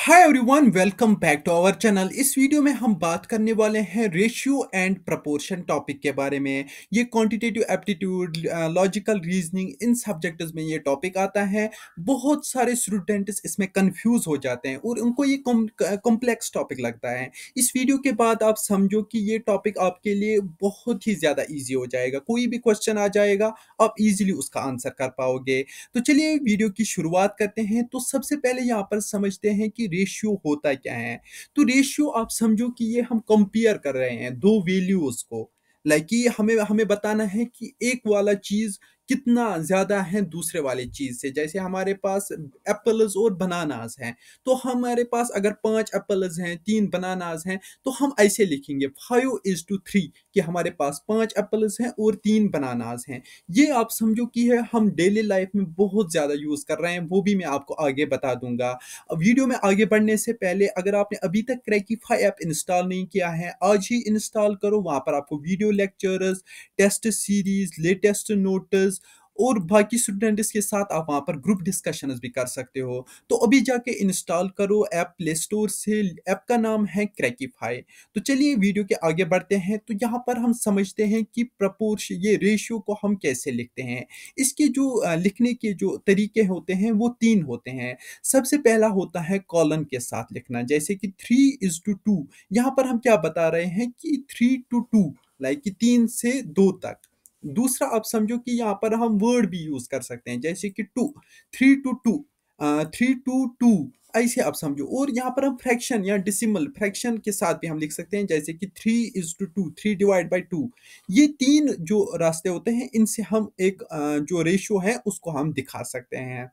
Hi everyone, welcome back to our channel. इस video में हम बात करने वाले हैं रेशियो एंड प्रपोर्शन टॉपिक के बारे में। ये क्वांटिटेटिव एप्टीट्यूड, लॉजिकल रीजनिंग, इन सब्जेक्ट्स में ये टॉपिक आता है। बहुत सारे स्टूडेंट्स इसमें कंफ्यूज हो जाते हैं और उनको ये कॉम्प्लेक्स टॉपिक लगता है। इस वीडियो के बाद आप समझो कि ये टॉपिक आपके लिए बहुत ही ज़्यादा ईजी हो जाएगा। कोई भी क्वेश्चन आ जाएगा, आप इजीली उसका आंसर कर पाओगे। तो चलिए वीडियो की शुरुआत करते हैं। तो सबसे पहले यहाँ पर समझते हैं कि रेशियो होता क्या है। तो रेशियो आप समझो कि ये हम कंपेयर कर रहे हैं दो वैल्यूज को। लाइक कि हमें हमें बताना है कि एक वाला चीज कितना ज्यादा है दूसरे वाले चीज से। जैसे हमारे पास एप्पल्स और बनानास हैं, तो हमारे पास अगर 5 एप्पल्स हैं, 3 बनानास हैं, तो हम ऐसे लिखेंगे 5:3 कि हमारे पास 5 एप्पल्स हैं और 3 बनानास हैं। ये आप समझो कि है हम डेली लाइफ में बहुत ज़्यादा यूज़ कर रहे हैं, वो भी मैं आपको आगे बता दूंगा। वीडियो में आगे बढ़ने से पहले अगर आपने अभी तक क्रैकीफाई ऐप इंस्टॉल नहीं किया है, आज ही इंस्टॉल करो। वहाँ पर आपको video lectures, test series, latest notes और बाकी स्टूडेंट्स के साथ आप वहाँ पर ग्रुप डिस्कशंस भी कर सकते हो। तो अभी जाके इंस्टॉल करो ऐप प्ले स्टोर से। ऐप का नाम है क्रैकीफाई। तो चलिए वीडियो के आगे बढ़ते हैं। तो यहाँ पर हम समझते हैं कि प्रपोर्शन, ये रेशियो को हम कैसे लिखते हैं। इसके जो लिखने के जो तरीके होते हैं वो 3 होते हैं। सबसे पहला होता है कॉलन के साथ लिखना, जैसे कि 3:2। यहाँ पर हम क्या बता रहे हैं कि 3 to 2, लाइक कि 3 से 2 तक। दूसरा आप समझो कि यहाँ पर हम वर्ड भी यूज कर सकते हैं, जैसे कि 3 to 2, 3 to 2, ऐसे आप समझो। और यहाँ पर हम फ्रैक्शन या डिसिमल फ्रैक्शन के साथ भी हम लिख सकते हैं, जैसे कि 3:2, 3/2। ये 3 जो रास्ते होते हैं, इनसे हम एक जो रेशियो है उसको हम दिखा सकते हैं।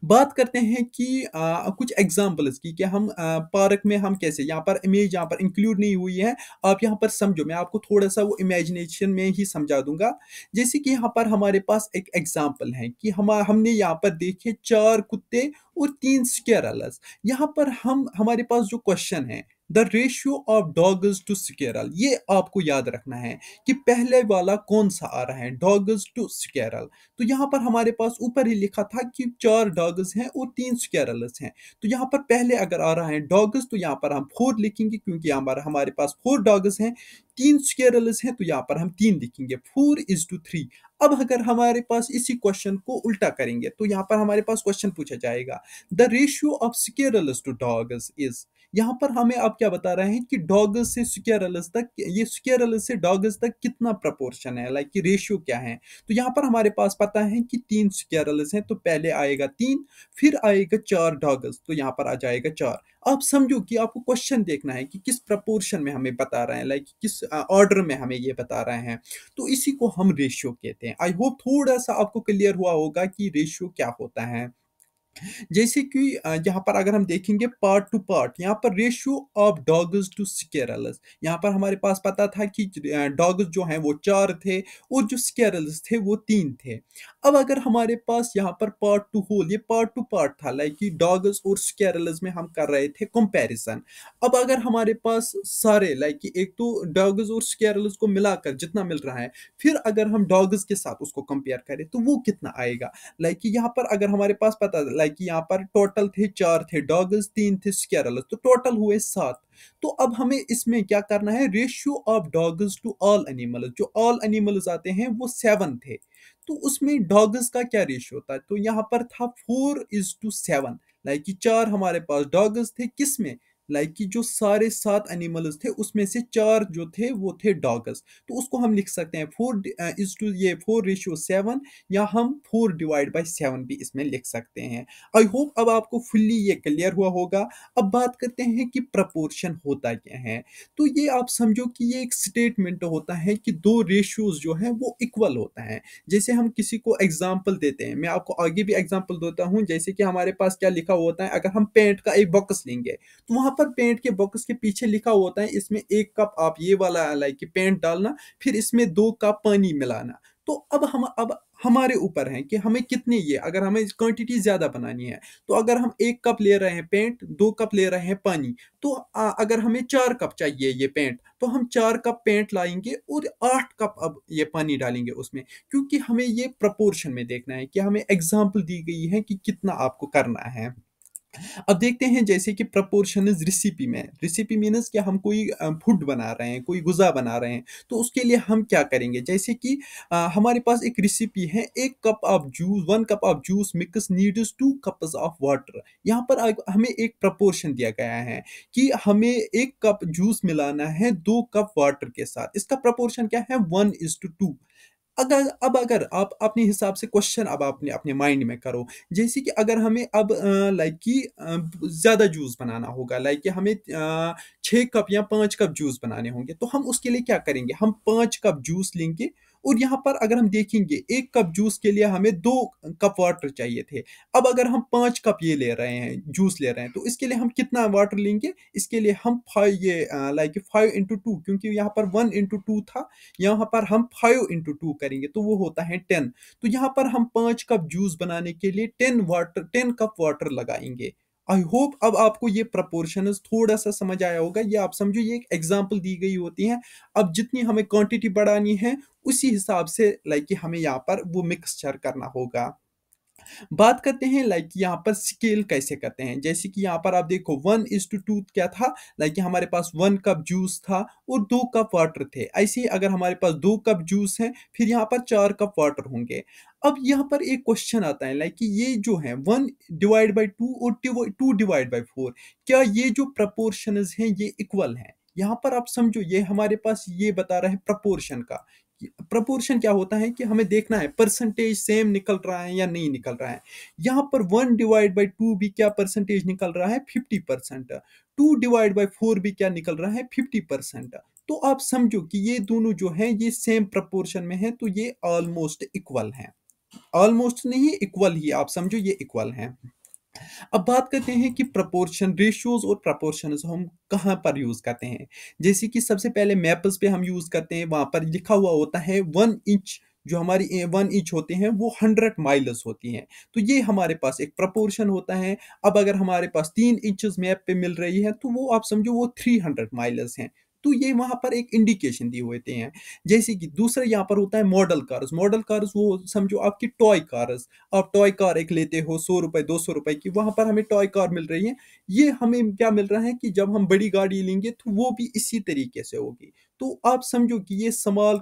बात करते हैं कि कुछ एग्जाम्पल्स की, कि हम पार्क में हम कैसे, यहाँ पर इमेज यहाँ पर इंक्लूड नहीं हुई है। आप यहाँ पर समझो, मैं आपको थोड़ा सा वो इमेजिनेशन में ही समझा दूंगा। जैसे कि यहाँ पर हमारे पास एक एग्जाम्पल है कि हमने यहाँ पर देखे 4 कुत्ते और 3 स्क्वेरल्स। यहाँ पर हमारे पास जो क्वेश्चन है, the ratio of dogs to squirrel, ये आपको याद रखना है कि पहले वाला कौन सा आ रहा है, डॉग्स टू स्क्वेरल। तो यहाँ पर हमारे पास ऊपर ही लिखा था कि 4 डॉग्स हैं और 3 स्क्वेरल्स हैं। तो यहाँ पर पहले अगर आ रहा है डॉग्स, तो यहाँ पर हम 4 लिखेंगे, क्योंकि हमारे पास 4 डॉग्स हैं। 3 स्क्वेरल्स हैं, तो यहाँ पर हम 3 लिखेंगे, 4:3। अब अगर हमारे पास इसी क्वेश्चन को उल्टा करेंगे, तो यहाँ पर हमारे पास क्वेश्चन पूछा जाएगा, the ratio of squirrels to dogs is. यहाँ पर हमें आप क्या बता रहे हैं कि डॉग्स से स्क्वेरल्स तक, ये स्क्वेरल्स से डॉग्स तक कितना प्रपोर्शन है, लाइक कि रेशियो क्या है। तो यहाँ पर हमारे पास पता है कि 3 स्क्वेरल्स हैं, तो पहले आएगा 3, फिर आएगा 4 डॉग्स, तो यहाँ पर आ जाएगा 4। आप समझो कि आपको क्वेश्चन देखना है कि किस प्रपोर्शन में हमें बता रहे हैं, लाइक किस ऑर्डर में हमें ये बता रहे हैं। तो इसी को हम रेशियो कहते हैं। आई होप थोड़ा सा आपको क्लियर हुआ होगा कि रेशियो क्या होता है। जैसे कि यहाँ पर अगर हम देखेंगे पार्ट टू पार्ट, यहाँ पर ratio of dogs to squirrels, यहाँ पर हमारे पास पता था कि डॉग्स जो हैं वो 4 थे और जो स्क्वेरल्स थे वो 3 थे। अब अगर हमारे पास यहाँ पर पार्ट टू होल, ये पार्ट टू पार्ट था, लाइक कि डॉग्स और स्क्वेरल्स में हम कर रहे थे कंपैरिजन। अब अगर हमारे पास सारे, लाइक कि एक तो डॉग्स और स्क्वेरल्स को मिलाकर जितना मिल रहा है, फिर अगर हम डॉग्स के साथ उसको कंपेयर करें तो वो कितना आएगा। लाइक कि यहाँ पर अगर हमारे पास पता, लाइक कि यहाँ पर टोटल थे 4 थे डॉग्स, 3 थे स्क्वेरल्स, तो टोटल हुए 7। तो अब हमें इसमें क्या करना है, ratio of dogs to all animals, जो ऑल एनिमल्स आते हैं वो 7 थे। तो उसमें डॉग्स का क्या रेशियो था, तो यहाँ पर था 4:7। लाइक कि 4 हमारे पास डॉग्स थे, किसमें, लाइक कि जो सारे 7 एनिमल्स थे उसमें से 4 जो थे वो थे डॉग्स। तो उसको हम लिख सकते हैं 4:7, या हम 4/7 भी इसमें लिख सकते हैं। आई होप अब आपको फुल्ली ये क्लियर हुआ होगा। अब बात करते हैं कि प्रपोर्शन होता क्या है। तो ये आप समझो कि ये एक स्टेटमेंट होता है कि दो रेशियोज जो है वो इक्वल होता है। जैसे हम किसी को एग्जाम्पल देते हैं, मैं आपको आगे भी एग्जाम्पल देता हूँ। जैसे कि हमारे पास क्या लिखा होता है, अगर हम पेंट का एक बॉक्स लेंगे, तो वहां पर पेंट के बॉक्स के पीछे लिखा होता है, इसमें 1 कप आप ये वाला लाइक कि पेंट डालना, फिर इसमें 2 कप पानी मिलाना। तो अब हमारे ऊपर है कि हमें कितनी, ये अगर हमें क्वांटिटी ज्यादा बनानी है, तो अगर हम 1 कप ले रहे हैं पेंट, 2 कप ले रहे हैं पानी, तो अगर हमें 4 कप चाहिए ये पेंट, तो हम 4 कप पेंट लाएंगे और 8 कप अब ये पानी डालेंगे उसमें, क्योंकि हमें ये प्रपोर्शन में देखना है कि हमें एग्जाम्पल दी गई है कि कितना आपको करना है। अब देखते हैं जैसे कि प्रोपोर्शन इज रेसिपी में, रेसिपी मीन्स कि हम कोई फूड बना रहे हैं, कोई गुज़ा बना रहे हैं, तो उसके लिए हम क्या करेंगे, जैसे कि हमारे पास एक रेसिपी है, 1 cup of juice, 1 cup of juice mix needs 2 cups of water. यहाँ पर हमें एक प्रोपोर्शन दिया गया है कि हमें 1 कप जूस मिलाना है 2 कप वाटर के साथ। इसका प्रोपोर्शन क्या है? 1:2। अगर आप अपने हिसाब से क्वेश्चन अब आपने अपने माइंड में करो, जैसे कि अगर हमें अब लाइक कि ज़्यादा जूस बनाना होगा, लाइक कि हमें 6 कप या 5 कप जूस बनाने होंगे, तो हम उसके लिए क्या करेंगे, हम 5 कप जूस लेंगे और यहाँ पर अगर हम देखेंगे 1 कप जूस के लिए हमें 2 कप वाटर चाहिए थे। अब अगर हम 5 कप ये ले रहे हैं, जूस ले रहे हैं, तो इसके लिए हम कितना वाटर लेंगे? इसके लिए हम 5 ये लाइक 5 इंटू 2, क्योंकि यहाँ पर 1:2 था, यहाँ पर हम 5:2 करेंगे तो वो होता है 10। तो यहाँ पर हम 5 कप जूस बनाने के लिए 10 कप वाटर लगाएंगे। आई होप अब आपको ये प्रपोर्शंस थोड़ा सा समझ आया होगा। ये आप समझो, ये एक एग्जांपल दी गई होती है। अब जितनी हमें क्वांटिटी बढ़ानी है उसी हिसाब से लाइक कि हमें यहाँ पर वो मिक्सचर करना होगा। बात करते हैं लाइक यहाँ पर स्केल कैसे करते हैं, जैसे कि यहाँ पर आप देखो 1:2 क्या था, लाइक हमारे पास 1 कप जूस था और 2 कप वाटर थे। ऐसे ही अगर हमारे पास 2 कप जूस है, फिर यहाँ पर 4 कप वाटर होंगे। अब यहाँ पर एक क्वेश्चन आता है लाइक कि ये जो है 1/2 और 2/4, क्या ये जो प्रपोर्शंस हैं ये इक्वल हैं? यहाँ पर आप समझो, ये हमारे पास ये बता रहा है प्रपोर्शन का। प्रपोर्शन क्या होता है कि हमें देखना है परसेंटेज सेम निकल रहा है या नहीं निकल रहा है। यहाँ पर 1/2 भी क्या परसेंटेज निकल रहा है? 50%। 2/4 भी क्या निकल रहा है? 50%। तो आप समझो कि ये दोनों जो हैं ये सेम प्रपोर्शन में है, तो ये ऑलमोस्ट इक्वल हैं। ऑलमोस्ट नहीं, इक्वल ही आप समझो, ये इक्वल हैं। अब बात करते हैं कि प्रोपोर्शन रेशियोज और प्रोपोर्शंस हम कहाँ पर यूज करते हैं। जैसे कि सबसे पहले मैप्स पे हम यूज करते हैं, वहां पर लिखा हुआ होता है 1 इंच। जो हमारी 1 इंच होते हैं वो 100 माइल्स होती हैं। तो ये हमारे पास एक प्रपोर्शन होता है। अब अगर हमारे पास 3 इंचज मैप पे मिल रही है तो वो आप समझो वो 300 माइल्स हैं। तो ये वहां पर एक इंडिकेशन दिए होते हैं। जैसे कि दूसरा यहाँ पर होता है मॉडल कार्स। मॉडल कार्स वो समझो आपकी टॉय कार्स। आप टॉय कार एक लेते हो 100 रुपए 200 रुपए की, वहां पर हमें टॉय कार मिल रही है। ये हमें क्या मिल रहा है कि जब हम बड़ी गाड़ी लेंगे तो वो भी इसी तरीके से होगी। तो आप समझो कि ये स्मॉल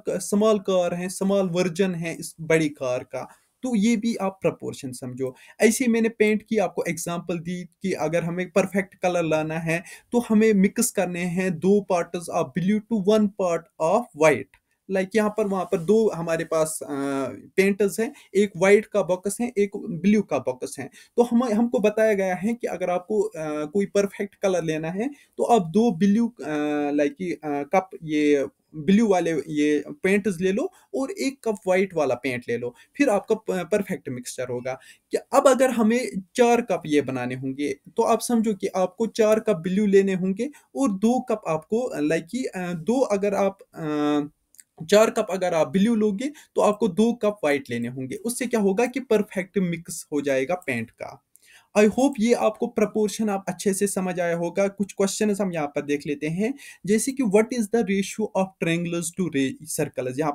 कार है, स्मॉल वर्जन है इस बड़ी कार का। तो ये भी आप प्रपोर्शन समझो। ऐसे ही मैंने पेंट की आपको एग्जांपल दी कि अगर हमें परफेक्ट कलर लाना है तो हमें मिक्स करने हैं 2 parts of blue to 1 part of white. Like यहाँ पर वहां पर दो हमारे पास पेंटर्स हैं, एक वाइट का बॉक्स है, एक ब्लू का बॉक्स है। तो हम हमको बताया गया है कि अगर आपको कोई परफेक्ट कलर लेना है तो आप 2 ब्लू लाइक कप ये ब्लू वाले ये पेंट्स ले लो और 1 कप वाइट वाला पेंट ले लो, फिर आपका परफेक्ट मिक्सचर होगा। कि अब अगर हमें 4 कप ये बनाने होंगे तो आप समझो कि आपको 4 कप ब्लू लेने होंगे और 2 कप आपको लाइक कि दो अगर आप 4 कप अगर आप ब्लू लोगे तो आपको 2 कप वाइट लेने होंगे। उससे क्या होगा कि परफेक्ट मिक्स हो जाएगा पेंट का। आई होप ये आपको प्रपोर्शन आप अच्छे से समझ आया होगा। कुछ क्वेश्चन हम यहाँ पर देख लेते हैं, जैसे कि what is the ratio of triangles to circles. यहाँ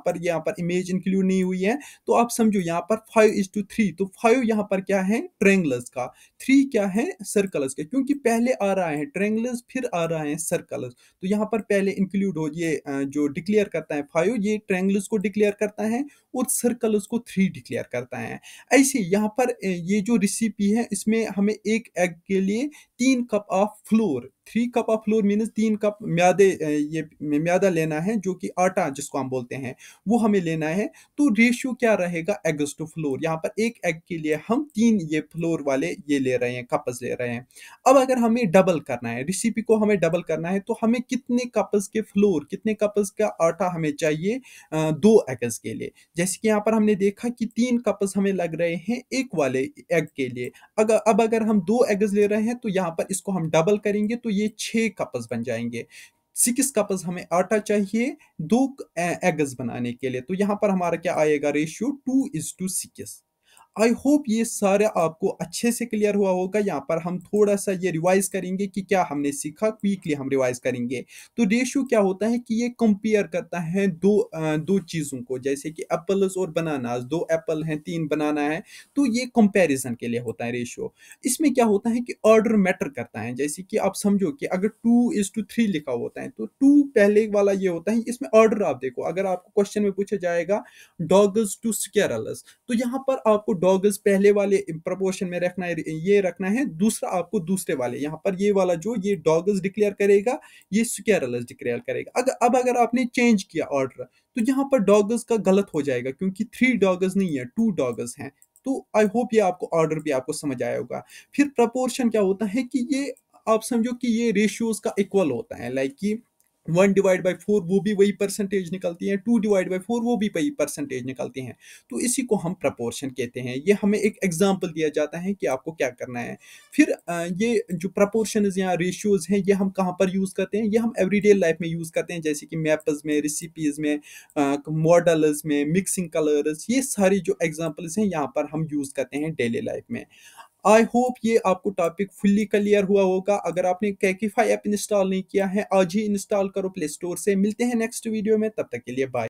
पर इमेज इंक्लूड नहीं हुई है, तो आप समझो यहाँ पर 5:3। तो 5 यहाँ पर क्या है? ट्रायंगल्स का। 3 क्या है? सर्कल्स का, क्योंकि पहले आ रहा है ट्रायंगल्स फिर आ रहा है सर्कल्स। तो यहाँ पर पहले इंक्लूड हो ये जो डिक्लेयर करता है 5 ये ट्रायंगल्स को डिक्लेयर करता है और सर्कल्स को 3 डिक्लेयर करता है। ऐसे यहाँ पर ये जो रेसिपी है इसमें हमें एक एग के लिए 3 cup of floor, 3 cup of floor means 3 cup ये मैदा लेना है, जो कि आटा जिसको हम बोलते हैं वो हमें लेना है। तो रेशियो क्या रहेगा? Eggs to flour. यहाँ पर एक एग के लिए हम 3 ये फ्लोर वाले ये ले रहे हैं, कप्स ले रहे हैं। अब अगर हमें डबल करना है, रेसिपी को हमें डबल करना है, तो हमें कितने कप्स के फ्लोर, कितने कप्स का आटा हमें चाहिए 2 एग्स के लिए। जैसे कि यहाँ पर हमने देखा कि 3 कप्स हमें लग रहे हैं एक वाले एग के लिए। अगर हम 2 एग्स ले रहे हैं तो यहाँ पर इसको हम डबल करेंगे तो ये 6 कप्स बन जाएंगे। 6 कप्स हमें आटा चाहिए 2 एग्स बनाने के लिए। तो यहाँ पर हमारा क्या आएगा रेशियो? 2:6। आई होप ये सारा आपको अच्छे से क्लियर हुआ होगा। यहाँ पर हम थोड़ा-सा ये रिवाइज़ करेंगे कि क्या हमने सीखा, क्विकली हम रिवाइज़ करेंगे। तो रेशियो क्या होता है कि ये कंपेयर करता है 2 चीज़ों को, जैसे कि एपल्स और बनानास, 2 एप्पल हैं, 3 बनाना है, तो ये कंपैरिज़न के लिए होता है रेशियो। इसमें क्या होता है कि ऑर्डर मैटर करता है, जैसे कि आप समझो कि अगर 2:3 लिखा होता है, तो 2 पहले वाला ये होता है, इसमें ऑर्डर आप देखो, अगर आपको क्वेश्चन में पूछा जाएगा डॉग्स टू स्क्विरल्स, तो यहाँ पर आपको डॉग्स पहले वाले प्रोपोर्शन में रखना है, ये रखना है, दूसरा आपको दूसरे वाले, यहाँ पर ये वाला जो ये डॉग्स डिक्लेयर करेगा, ये स्क्विरल्स डिक्लेयर करेगा। अब अगर आपने चेंज किया ऑर्डर, तो यहाँ पर डॉग्स का गलत हो जाएगा, क्योंकि 3 डॉग्स नहीं है, 2 डॉग्स हैं। तो आई होप ये आपको ऑर्डर भी आपको समझ आया होगा। फिर प्रपोर्शन क्या होता है कि ये आप समझो कि ये रेशियोज का इक्वल होता है, लाइक कि 1/4 वो भी वही परसेंटेज निकलती है, 2/4 वो भी वही परसेंटेज निकलती हैं। तो इसी को हम प्रपोर्शन कहते हैं। ये हमें एक एग्जाम्पल दिया जाता है कि आपको क्या करना है। फिर ये जो प्रपोर्शन या रेशियोज हैं, ये हम कहाँ पर यूज़ करते हैं, ये हम एवरीडे लाइफ में यूज़ करते हैं, जैसे कि मैप्स में, रेसिपीज़ में, मॉडल्स में, मिक्सिंग कलर्स, ये सारी जो एग्जाम्पल्स हैं यहाँ पर हम यूज़ करते हैं डेली लाइफ में। आई होप ये आपको टॉपिक फुल्ली क्लियर हुआ होगा। अगर आपने कैकीफाई ऐप इंस्टॉल नहीं किया है, आज ही इंस्टॉल करो प्ले स्टोर से। मिलते हैं नेक्स्ट वीडियो में, तब तक के लिए बाय।